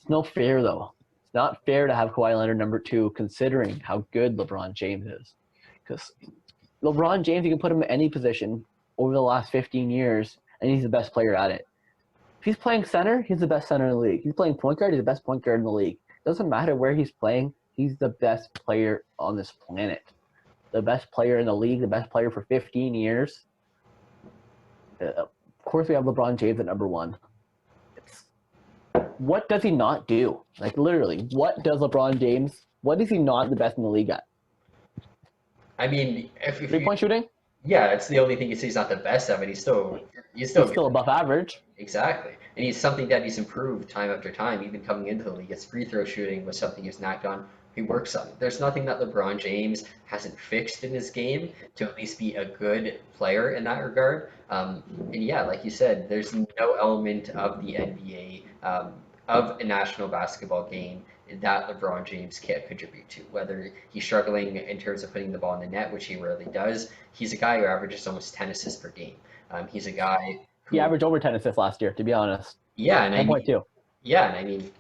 It's no fair, though. It's not fair to have Kawhi Leonard number 2, considering how good LeBron James is. Because LeBron James, you can put him in any position over the last 15 years, and he's the best player at it. If he's playing center, he's the best center in the league. He's playing point guard, he's the best point guard in the league. Doesn't matter where he's playing, he's the best player on this planet. The best player in the league, the best player for 15 years. Of course, we have LeBron James at number 1. What does he not do? Like, literally, what does LeBron James, what is he not the best in the league at? I mean, if Three-point shooting? yeah, it's the only thing you say he's not the best at, but he's Still above average. exactly. And he's something that he's improved time after time, even coming into the league. His free throw shooting was something he's knocked on. He works on. There's nothing that LeBron James hasn't fixed in his game to at least be a good player in that regard. And yeah, like you said, there's no element of the NBA, of a national basketball game that LeBron James can't contribute to. Whether he's struggling in terms of putting the ball in the net, which he rarely does, he's a guy who averages almost 10 assists per game. He's a guy He who, averaged over 10 assists last year, to be honest. yeah, and I mean, 10.2. yeah, and I mean,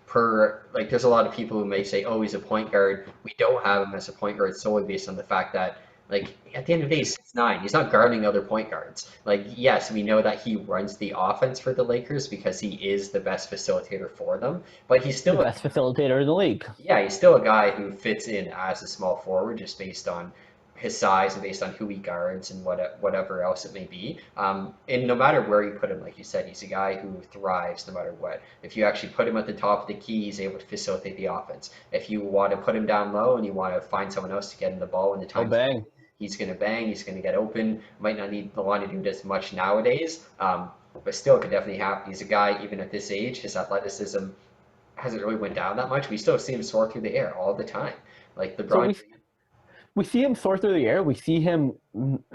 there's a lot of people who may say, oh, he's a point guard. We don't have him as a point guard solely based on the fact that, like, at the end of the day, he's 6'9". He's not guarding other point guards. Like, yes, we know that he runs the offense for the Lakers because he is the best facilitator for them, but he's The still, best facilitator in the league. yeah, he's still a guy who fits in as a small forward just based on his size and based on who he guards and whatever else it may be. And no matter where you put him, like you said, he's a guy who thrives no matter what. If you actually put him at the top of the key, he's able to facilitate the offense. If you want to put him down low and you want to find someone else to get in the ball when the Oh, time's bang. he's going to bang, he's going to get open. Might not need the line to do it as much nowadays, but still could definitely happen. He's a guy, even at this age, his athleticism hasn't really went down that much. We still see him soar through the air all the time. Like So LeBron, we see him soar through the air. We see him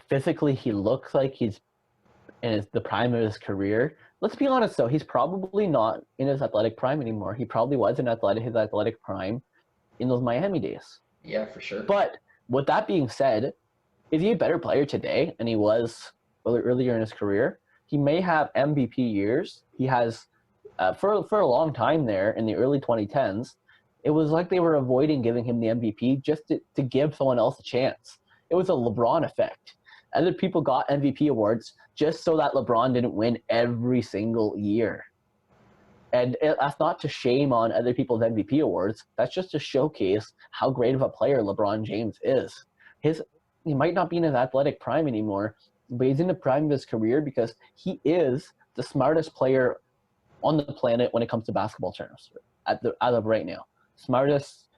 physically. He looks like he's in the prime of his career. Let's be honest, though. He's probably not in his athletic prime anymore. He probably was in his athletic prime in those Miami days. yeah, for sure. But with that being said, is he a better player today than he was earlier in his career? He may have MVP years. He has, for a long time there in the early 2010s, it was like they were avoiding giving him the MVP just to give someone else a chance. It was a LeBron effect. Other people got MVP awards just so that LeBron didn't win every single year. And that's not to shame on other people's MVP awards. That's just to showcase how great of a player LeBron James is. He might not be in his athletic prime anymore, but he's in the prime of his career because he is the smartest player on the planet when it comes to basketball terms as of right now. Smartest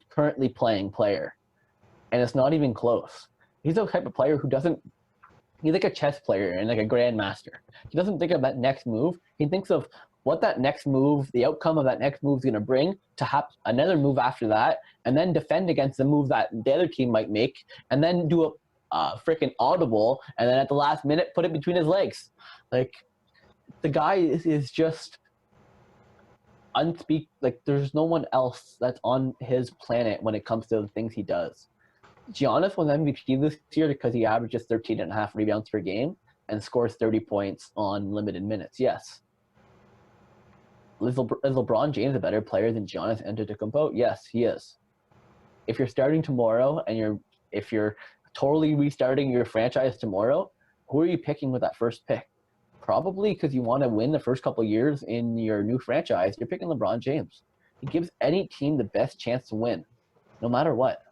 currently playing player. And it's not even close. He's the type of player who doesn't – he's like a chess player and like a grandmaster. He doesn't think of that next move. He thinks of what that next move, the outcome of that next move is going to bring to have another move after that, and then defend against the move that the other team might make, and then do a freaking audible, and then at the last minute put it between his legs. Like, the guy is just like, there's no one else that's on his planet when it comes to the things he does. Giannis won MVP this year because he averages 13.5 rebounds per game and scores 30 points on limited minutes. Yes. Is LeBron James a better player than Giannis Antetokounmpo? Yes, he is. If you're starting tomorrow and if you're totally restarting your franchise tomorrow, who are you picking with that first pick? Probably because you want to win the first couple of years in your new franchise, you're picking LeBron James. He gives any team the best chance to win, no matter what.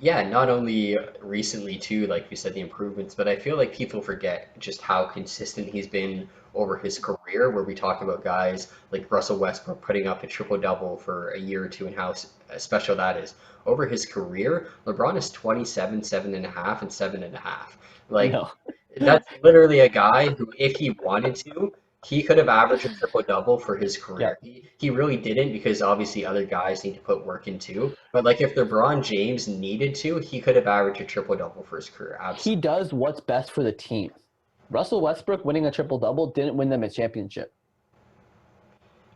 Yeah, not only recently too, like you said, the improvements, but I feel like people forget just how consistent he's been over his career, where we talk about guys like Russell Westbrook putting up a triple-double for a year or two and how special that is. Over his career, LeBron is 27, 7.5, and 7.5. Like, No. that's literally a guy who, if he wanted to, he could have averaged a triple double for his Yeah. career. He really didn't because obviously other guys need to put work in too. But like if LeBron James needed to, he could have averaged a triple double for his career. He Absolutely. does what's best for the team. Russell Westbrook winning a triple-double didn't win them a championship.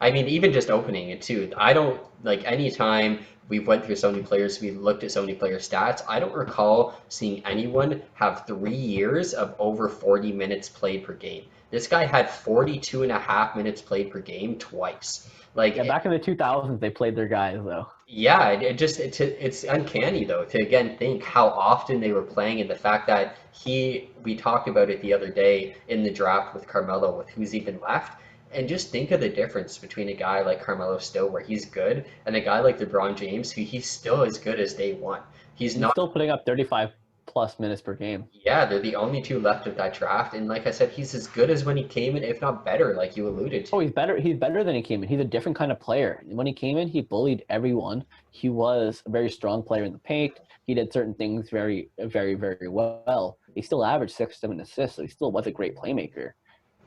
I mean, even just opening it too. I don't like anytime we've went through so many players, we looked at so many player stats. I don't recall seeing anyone have 3 years of over 40 minutes played per game. This guy had 42 and a half minutes played per game twice. Yeah, back in the 2000s, they played their guys though. Yeah, it's uncanny though to again think how often they were playing and the fact that we talked about it the other day in the draft with Carmelo with who's even left, and just think of the difference between a guy like Carmelo still where he's good and a guy like LeBron James who he's still as good as day one. He's He's not. still putting up 35 plus minutes per game. Yeah, they're the only two left of that draft, and like I said, he's as good as when he came in, if not better, like you alluded to. Oh, he's better. He's better than he came in. He's a different kind of player. When he came in, he bullied everyone. He was a very strong player in the paint. He did certain things very, very, very well. He still averaged 6, 7 assists, so he still was a great playmaker.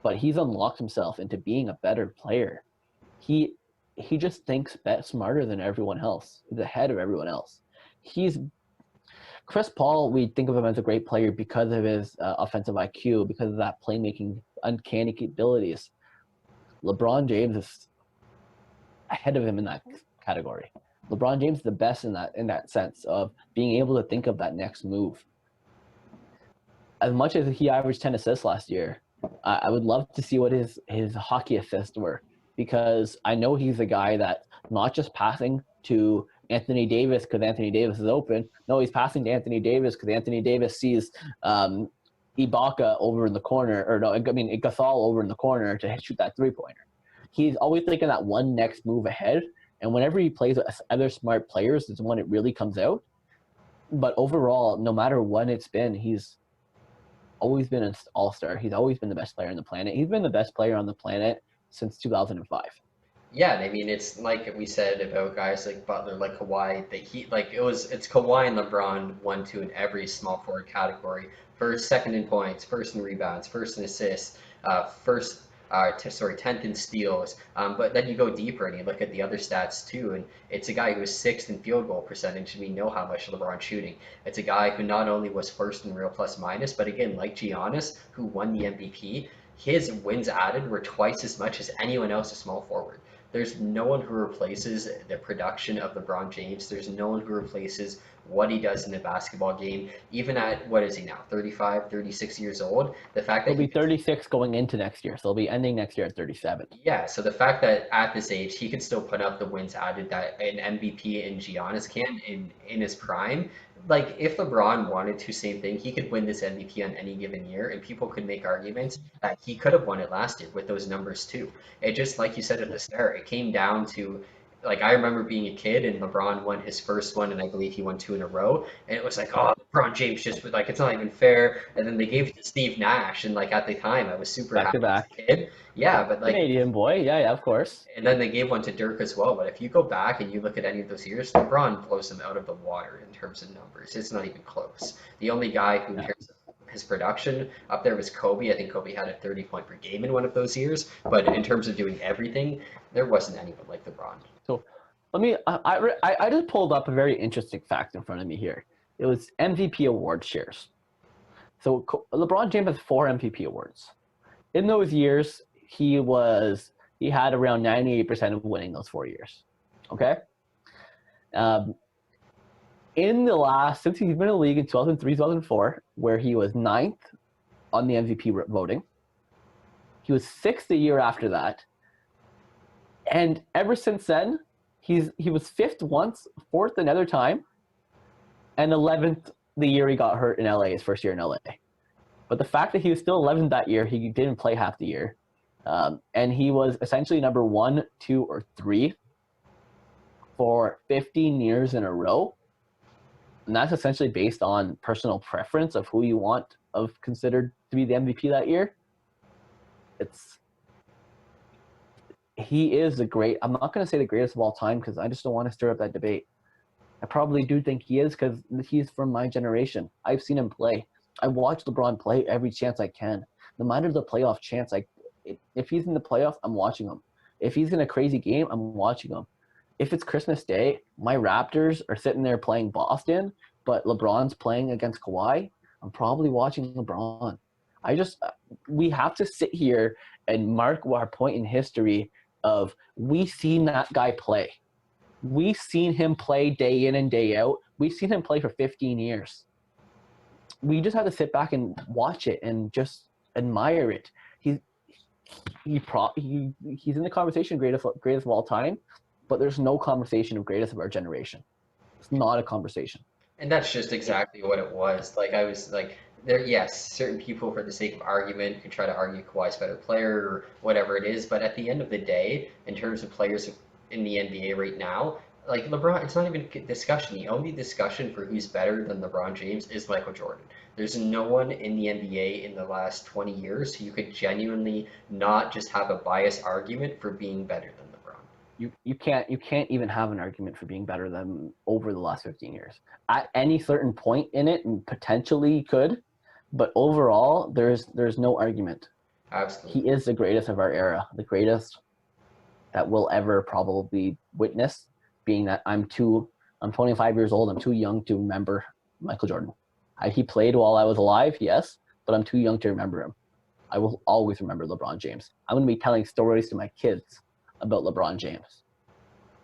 But he's unlocked himself into being a better player. He just thinks smarter than everyone else. He's ahead of everyone else. He's Chris Paul. We think of him as a great player because of his offensive IQ, because of that playmaking uncanny abilities. LeBron James is ahead of him in that category. LeBron James is the best in that sense of being able to think of that next move. As much as he averaged 10 assists last year, I would love to see what his hockey assists were, because I know he's a guy that not just passing to Anthony Davis because Anthony Davis is open. No, he's passing to Anthony Davis because Anthony Davis sees Ibaka over in the corner, or no, I mean Gasol over in the corner to shoot that 3-pointer. He's always thinking that one next move ahead, and whenever he plays with other smart players is when it really comes out. But overall, no matter when it's been, he's always been an all-star. He's always been the best player on the planet. He's been the best player on the planet since 2005. Yeah, and I mean it's like we said about guys like Butler, like Kawhi, that it's Kawhi and LeBron 1, 2 in every small forward category. First, second in points, first in rebounds, first in assists, first sorry, 10th in steals. But then you go deeper and you look at the other stats too, and it's a guy who was sixth in field goal percentage, and we know how much LeBron's shooting. It's a guy who not only was first in real plus minus, but again, like Giannis, who won the MVP, his wins added were twice as much as anyone else a small forward. There's no one who replaces the production of LeBron James. There's no one who replaces what he does in the basketball game. Even at, what is he now, 35, 36 years old? The fact that He'll be 36 going into next year, so he'll be ending next year at 37. yeah, so the fact that at this age he can still put up the wins added that an MVP in Giannis can in his prime. Like if LeBron wanted to, same thing, he could win this MVP on any given year, and people could make arguments that he could have won it last year with those numbers too. It just like you said at the start, it came down to like I remember being a kid and LeBron won his first one, and I believe he won two in a row, and it was like, oh, LeBron James just was like, it's not even fair. And then they gave it to Steve Nash, and like at the time, I was super Back to happy as back. a kid. Yeah, but like Canadian boy. Yeah, of course. and then they gave one to Dirk as well. But if you go back and you look at any of those years, LeBron blows them out of the water in terms of numbers. It's not even close. The only guy who, in Yeah. terms of his production, up there was Kobe. I think Kobe had a 30-point per game in one of those years. But in terms of doing everything, there wasn't anyone like LeBron. So let me. I just pulled up a very interesting fact in front of me here. It was MVP award shares. So LeBron James has 4 MVP awards. In those years, he had around 98% of winning those 4 years. Okay. Um, since he's been in the league in 2003, 2004, where he was 9th on the MVP voting, he was 6th the year after that, and ever since then, he was 5th once, 4th another time, and 11th the year he got hurt in LA, his first year in LA. But the fact that he was still 11th that year, he didn't play half the year, and he was essentially number 1, 2, or 3 for 15 years in a row. And that's essentially based on personal preference of who you want of considered to be the MVP that year. He is I'm not going to say the greatest of all time because I just don't want to stir up that debate. I probably do think he is because he's from my generation. I've seen him play. I watch LeBron play every chance I can. No matter the playoff chance, if he's in the playoffs, I'm watching him. If he's in a crazy game, I'm watching him. If it's Christmas Day, my Raptors are sitting there playing Boston, but LeBron's playing against Kawhi, I'm probably watching LeBron. We have to sit here and mark our point in history of we seen that guy play. We've seen him play day in and day out. We've seen him play for 15 years. We just have to sit back and watch it and just admire it. He's in the conversation greatest of all time, but there's no conversation of greatest of our generation. It's not a conversation. And that's just exactly what it was. Like I was like there, yes, certain people for the sake of argument could try to argue Kawhi's a better player or whatever it is, but at the end of the day, in terms of players in the NBA right now, like LeBron, it's not even a discussion. The only discussion for who's better than LeBron James is Michael Jordan. There's no one in the NBA in the last 20 years who you could genuinely not just have a biased argument for being better than LeBron. You can't even have an argument for being better than over the last 15 years. At any certain point in it, potentially could, but overall, there's no argument. Absolutely. He is the greatest of our era, the greatest that we'll ever probably witness. Being that I'm 25 years old, I'm too young to remember Michael Jordan. He played while I was alive, yes, but I'm too young to remember him. I will always remember LeBron James. I'm going to be telling stories to my kids about LeBron James.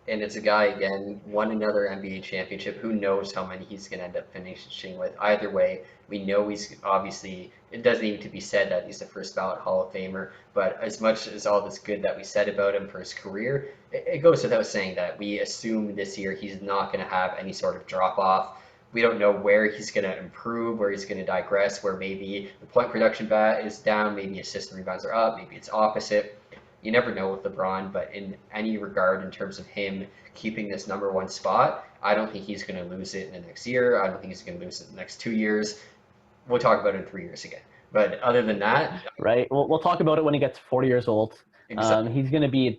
And it's a guy, again, won another NBA championship. Who knows how many he's going to end up finishing with. Either way, we know he's obviously, it doesn't need to be said that he's a first ballot Hall of Famer, but as much as all this good that we said about him for his career, it goes without saying that we assume this year he's not going to have any sort of drop off. We don't know where he's going to improve, where he's going to digress, where maybe the point production is down, maybe assist and rebounds are up, maybe it's opposite. You never know with LeBron, but in any regard, in terms of him keeping this number one spot, I don't think he's going to lose it in the next year. I don't think he's going to lose it in the next 2 years. We'll talk about it in 3 years again. But other than that, right? We'll talk about it when he gets 40 years old. Exactly. He's going to be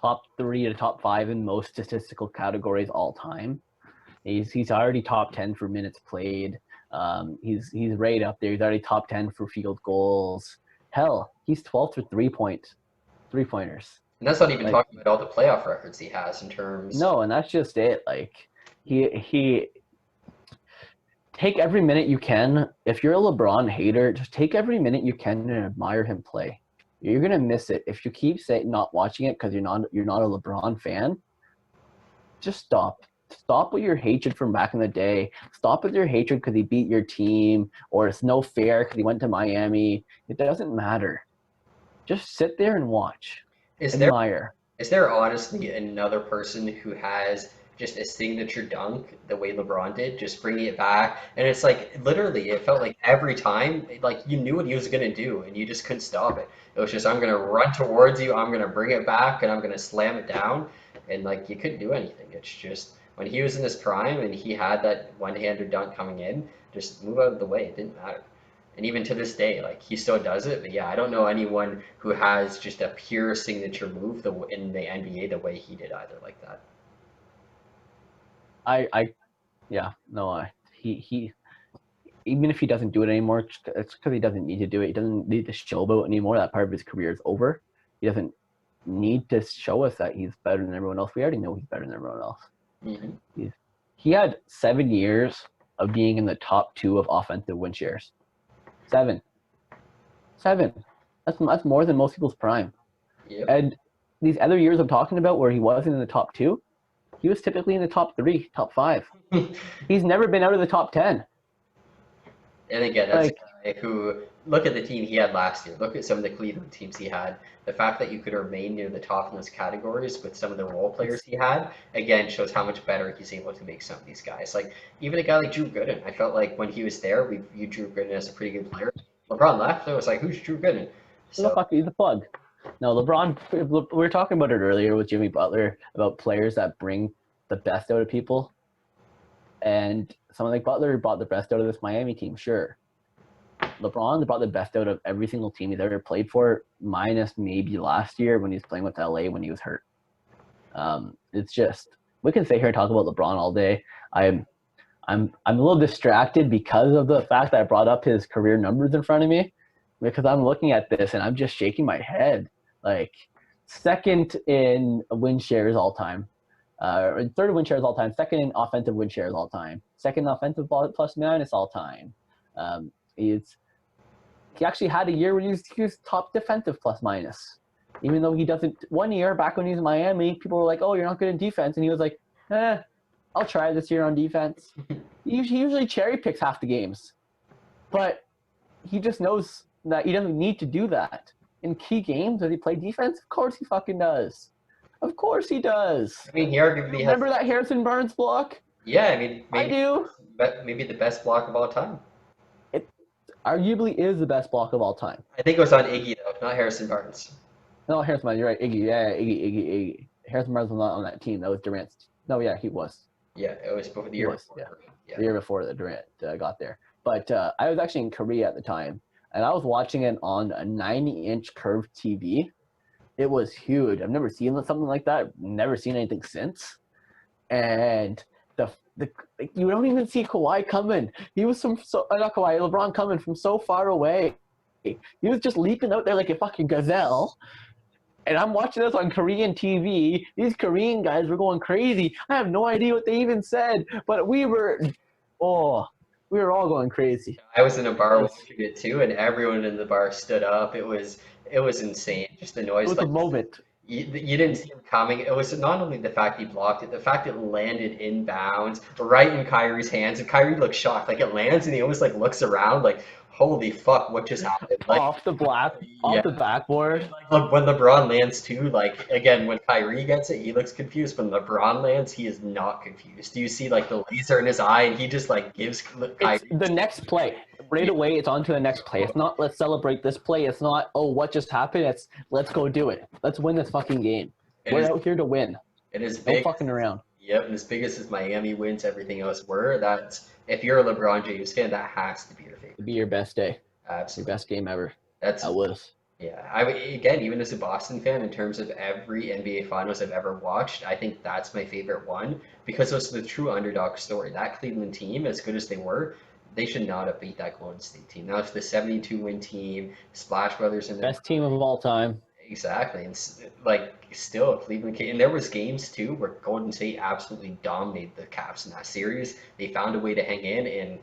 top 3 to top 5 in most statistical categories all time. He's already top 10 for minutes played. He's right up there. He's already top 10 for field goals. Hell, he's 12th for three-pointers. And that's not even talking about all the playoff records he has in terms. No, and that's just it. Like he take every minute you can. If you're a LeBron hater, just take every minute you can and admire him play. You're gonna miss it if you keep saying not watching it because you're not a LeBron fan. Just stop. Stop with your hatred from back in the day. Stop with your hatred because he beat your team or it's no fair because he went to Miami. It doesn't matter. Just sit there and watch. Admire. Is there honestly another person who has just a signature dunk the way LeBron did, just bringing it back? And it's like literally, it felt like every time, like you knew what he was going to do and you just couldn't stop it. It was just, I'm going to run towards you, I'm going to bring it back, and I'm going to slam it down. And like you couldn't do anything. It's just, when he was in his prime and he had that one-hander dunk coming in, just move out of the way. It didn't matter. And even to this day, like he still does it. But yeah, I don't know anyone who has just a pure signature move in the NBA the way he did either like that. He even if he doesn't do it anymore, it's because he doesn't need to do it. He doesn't need to showboat anymore. That part of his career is over. He doesn't need to show us that he's better than everyone else. We already know he's better than everyone else. Mm-hmm. He had 7 years of being in the top 2 of offensive win shares. 7. That's more than most people's prime. Yep. And these other years I'm talking about where he wasn't in the top 2, he was typically in the top 3, top 5. He's never been out of the top 10. And again, that's a guy who, look at the team he had last year. Look at some of the Cleveland teams he had. The fact that you could remain near the top in those categories with some of the role players he had, again, shows how much better he's able to make some of these guys. Like, even a guy like Drew Gooden, I felt like when he was there, we viewed Drew Gooden as a pretty good player. LeBron left, it was like, who's Drew Gooden? So, fuck, he's a plug. No, LeBron, we were talking about it earlier with Jimmy Butler, about players that bring the best out of people. And someone like Butler brought the best out of this Miami team, sure. LeBron brought the best out of every single team he's ever played for, minus maybe last year when he was playing with LA when he was hurt. It's just, we can sit here and talk about LeBron all day. I'm a little distracted because of the fact that I brought up his career numbers in front of me, because I'm looking at this and I'm just shaking my head. Like, second in win shares all time, third win shares all time, second in offensive win shares all time, second offensive plus minus all time. He actually had a year where he was top defensive plus minus. Even though he doesn't. One year back when he was in Miami, people were like, "Oh, you're not good in defense," and he was like, I'll try this year on defense." He usually cherry picks half the games, but he just knows that he doesn't need to do that. In key games, does he play defense? Of course he fucking does. Of course he does. I mean, he arguably has. Remember that Harrison Barnes block? Yeah, I mean, I do. maybe the best block of all time. It arguably is the best block of all time. I think it was on Iggy though, not Harrison Barnes. No, Harrison Barnes, you're right. Iggy, yeah, Iggy. Harrison Barnes was not on that team. That was Durant's. No, yeah, he was. Yeah, it was before the He year was, before. yeah. The year before that Durant got there. But I was actually in Korea at the time, and I was watching it on a 90-inch curved TV. It was huge. I've never seen something like that. I've never seen anything since. And you don't even see Kawhi coming. He was not Kawhi, LeBron coming from so far away. He was just leaping out there like a fucking gazelle. And I'm watching this on Korean TV. These Korean guys were going crazy. I have no idea what they even said, but we were all going crazy. I was in a bar watching it too, and everyone in the bar stood up. It was insane. Just the noise. It was Like a moment. you didn't see him coming. It was not only the fact he blocked it, the fact it landed inbounds right in Kyrie's hands, and Kyrie looked shocked. Like it lands, and he almost like looks around, like holy fuck, what just happened? Like Off the yeah. backboard. Look, when LeBron lands too, like again, when Kyrie gets it, he looks confused. When LeBron lands, he is not confused. Do you see like the laser in his eye, and he just like gives It's Kyrie the next play. Right away, it's on to the next play. It's not let's celebrate this play. It's not, oh, what just happened? It's let's go do it. Let's win this fucking game. We're out here to win. It is No big. fucking around. Yep, and as big as his Miami wins, everything else were. That's if you're a LeBron James fan, that has to be your favorite. It'd be your best day. Your Absolutely. best game ever. That's That was. yeah. Again, even as a Boston fan, in terms of every NBA Finals I've ever watched, I think that's my favorite one because it was the true underdog story. That Cleveland team, as good as they were, they should not have beat that Golden State team. Now it's the 72-win team, Splash Brothers in the Best team of all time. exactly, and like still Cleveland, and there was games too where Golden State absolutely dominated the Cavs in that series. They found a way to hang in, and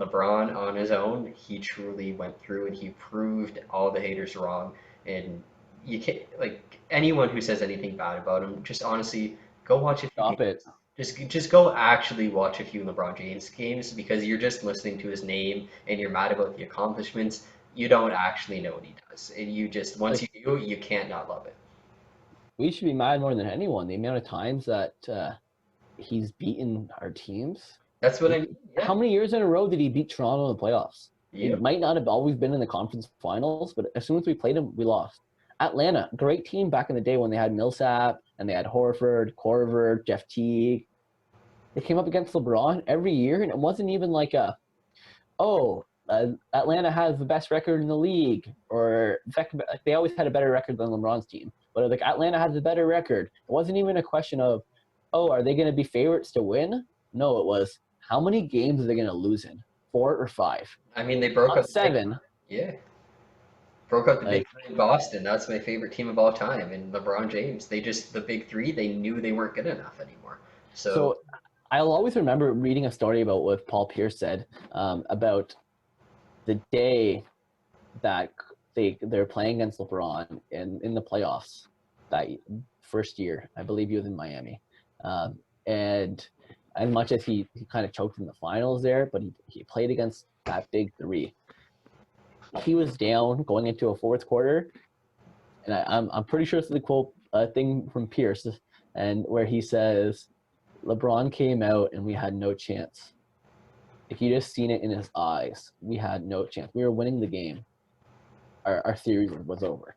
LeBron on his own, he truly went through and he proved all the haters wrong. And you can't like anyone who says anything bad about him, just honestly go watch a few Stop games. it. Just go actually watch a few LeBron James games because you're just listening to his name and you're mad about the accomplishments. You don't actually know what he does, and you just once you do, you can't not love it. We should be mad more than anyone. The amount of times that he's beaten our teams. That's what I mean. Yeah. How many years in a row did he beat Toronto in the playoffs? Yeah. It might not have always been in the conference finals, but as soon as we played him, we lost. Atlanta, great team back in the day when they had Millsap and they had Horford, Korver, Jeff Teague. They came up against LeBron every year, and it wasn't even like Atlanta has the best record in the league, or in fact, they always had a better record than LeBron's team. But like Atlanta has a better record. It wasn't even a question of, oh, are they going to be favorites to win? No, it was how many games are they going to lose in? 4 or 5? I mean, they broke Not up 7. Yeah. Broke up the big Like, three in Boston. That's my favorite team of all time. And LeBron James, the big three, they knew they weren't good enough anymore. so I'll always remember reading a story about what Paul Pierce said about the day that they're playing against LeBron in the playoffs that first year. I believe he was in Miami. And as much as he kind of choked in the finals there, but he played against that big three. He was down going into a fourth quarter, and I'm pretty sure it's the quote thing from Pierce, and where he says, LeBron came out and we had no chance. If you just seen it in his eyes, we had no chance. We were winning the game. Our series was over.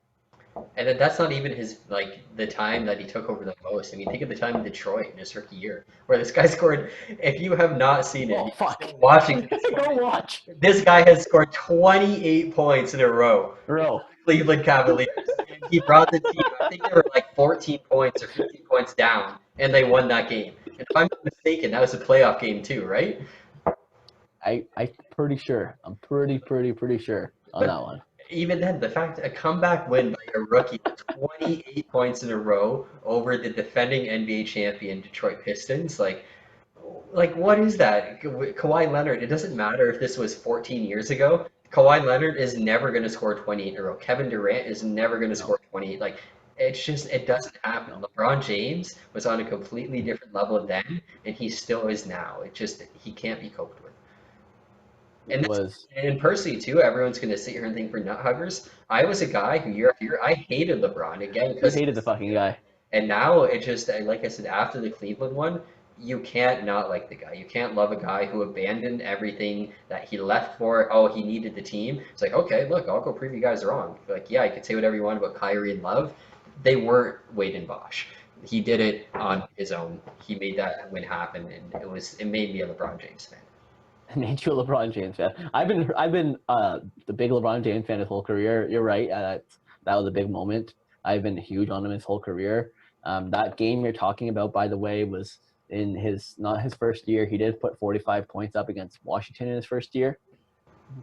and then that's not even his like the time that he took over the most. I mean, think of the time in Detroit in his rookie year, where this guy scored. If you have not seen it, Oh, fuck. you're watching. Go watch. This guy has scored 28 points in a row. Bro. Cleveland Cavaliers. And he brought the team. I think they were like 14 points or 15 points down, and they won that game. And if I'm not mistaken, that was a playoff game too, right? I'm pretty sure. I'm pretty sure on that one. Even then, the fact a comeback win by a rookie, 28 points in a row over the defending NBA champion Detroit Pistons, like what is that? Kawhi Leonard. It doesn't matter if this was 14 years ago. Kawhi Leonard is never going to score 28 in a row. Kevin Durant is never going to score 28. Like It's just, it doesn't happen. LeBron James was on a completely different level then, and he still is now. It just, he can't be coped with. He And that's, was. and personally too, everyone's going to sit here and think we're nut huggers. I was a guy who year after year, I hated LeBron again You because he hated was the so fucking good. guy. And now it just, like I said, after the Cleveland one, you can't not like the guy. You can't love a guy who abandoned everything that he left for. Oh, he needed the team. It's like, okay, look, I'll go prove you guys wrong. Like, yeah, I could say whatever you want about Kyrie and Love. They weren't Wade and Bosch. He did it on his own. He made that win happen, and it made me a LeBron James fan. Made you a LeBron James fan. I've been the big LeBron James fan his whole career. You're right. That was a big moment. I've been huge on him his whole career. That game you're talking about, by the way, was in his not his first year. He did put 45 points up against Washington in his first year.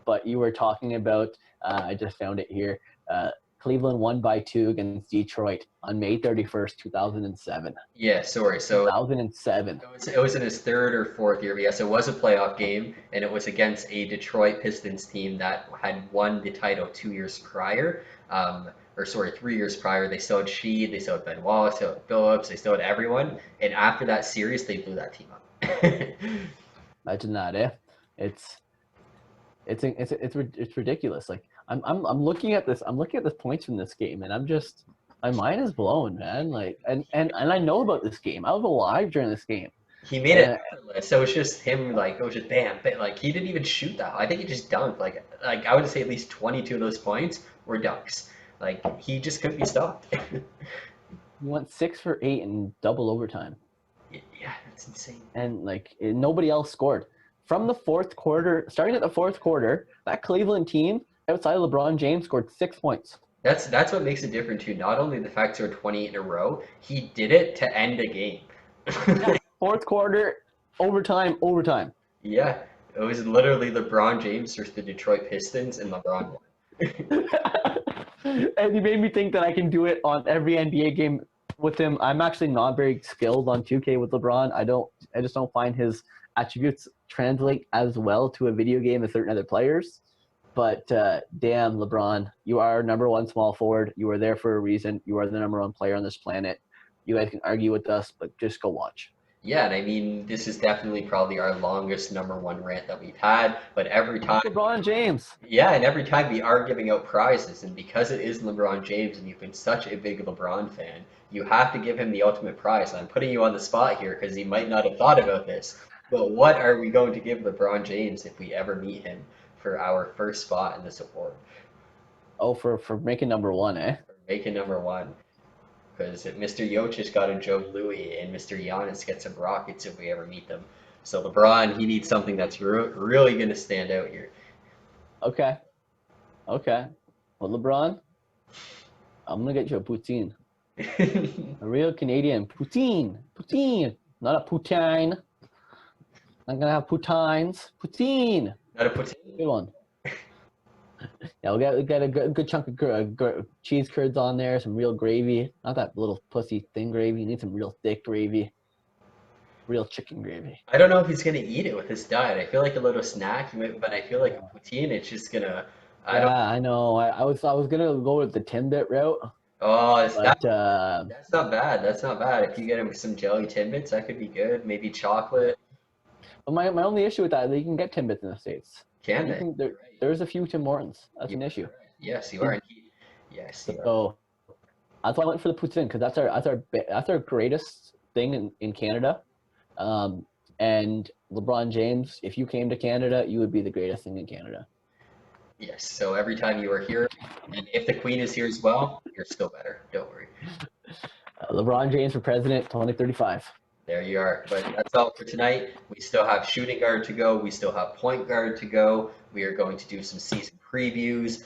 But you were talking about. I just found it here. Uh, Cleveland won by 2 against Detroit on May 31st, 2007. Yeah, sorry. So 2007. it was in his third or fourth year, but yes, it was a playoff game, and it was against a Detroit Pistons team that had won the title 2 years prior. Or sorry, 3 years prior. They still had Sheed, they still had Ben Wallace, they still had Phillips, they still had everyone. And after that series, they blew that team up. Imagine that, eh? It's it's ridiculous. Like I'm looking at this. I'm looking at the points from this game, and I'm just my mind is blown, man. Like and I know about this game. I was alive during this game. He made it And effortless. So it was just him, like it was just bam, bam. Like he didn't even shoot that. I think he just dunked. Like I would say at least 22 of those points were dunks. Like he just couldn't be stopped. he went 6 for 8 in double overtime, Yeah, that's insane. and like nobody else scored from the fourth quarter. Starting at the fourth quarter, that Cleveland team outside of LeBron James scored 6 points. That's what makes it different too. Not only the fact there were 20 in a row, he did it to end a game. Yeah, fourth quarter, overtime, overtime. Yeah, it was literally LeBron James versus the Detroit Pistons, and LeBron won. And you made me think that I can do it on every NBA game with him. I'm actually not very skilled on 2K with LeBron. I just don't find his attributes translate as well to a video game as certain other players. But damn, LeBron, you are number one small forward. You are there for a reason. You are the number one player on this planet. You guys can argue with us, but just go watch. Yeah, and I mean, this is definitely probably our longest number one rant that we've had, but every time, LeBron James. yeah, and every time we are giving out prizes, and because it is LeBron James and you've been such a big LeBron fan, you have to give him the ultimate prize. I'm putting you on the spot here because he might not have thought about this, but what are we going to give LeBron James if we ever meet him for our first spot in this award? Oh, for making number one, eh? For making number one. Because Mr. Jokic got a Joe Louis and Mr. Giannis gets some Rockets if we ever meet them. So LeBron, he needs something that's really going to stand out here. Okay. Okay. Well, LeBron, I'm gonna get you a poutine. A real Canadian poutine. Poutine. Not a poutine. I'm gonna have poutines. Poutine. Not a put. Good one. Yeah, we got a good chunk of cheese curds on there, some real gravy. Not that little pussy thin gravy. You need some real thick gravy. Real chicken gravy. I don't know if he's going to eat it with his diet. I feel like a little snack, but I feel like a poutine, it's just gonna. I don't. Yeah, I know. I was gonna go with the Timbit route, Oh, but that's not bad. That's not bad. If you get him some jelly Timbits, that could be good. Maybe chocolate. my only issue with that is that you can get Timbits in the States. Can You they? can You're right. there's a few Tim Hortons. That's You an are issue. correct. Yes, you are. Yes, you are. So that's why I went for the poutine because that's our greatest thing in Canada. Um, and LeBron James, if you came to Canada, you would be the greatest thing in Canada. Yes. So every time you are here, and if the Queen is here as well, you're still better. Don't worry. LeBron James for president, 2035. There you are. But that's all for tonight. We still have shooting guard to go. We still have point guard to go. We are going to do some season previews.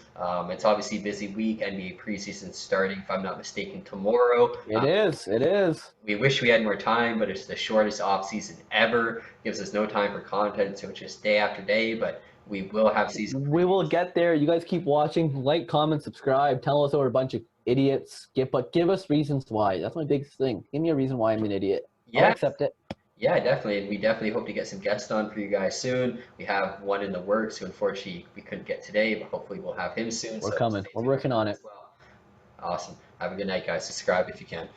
It's obviously a busy week. NBA preseason starting, if I'm not mistaken, tomorrow. It is. It is. We wish we had more time, but it's the shortest off season ever. Gives us no time for content, so it's just day after day. But we will have season. We will get there. You guys keep watching. Like, comment, subscribe. Tell us we're a bunch of idiots. But give us reasons why. That's my biggest thing. Give me a reason why I'm an idiot. I'll Yeah, accept it. yeah, definitely. And we definitely hope to get some guests on for you guys soon. We have one in the works who unfortunately we couldn't get today, but hopefully we'll have him soon. We're So coming. stay We're tuned for working on that it. as well. Awesome. Have a good night, guys. Subscribe if you can.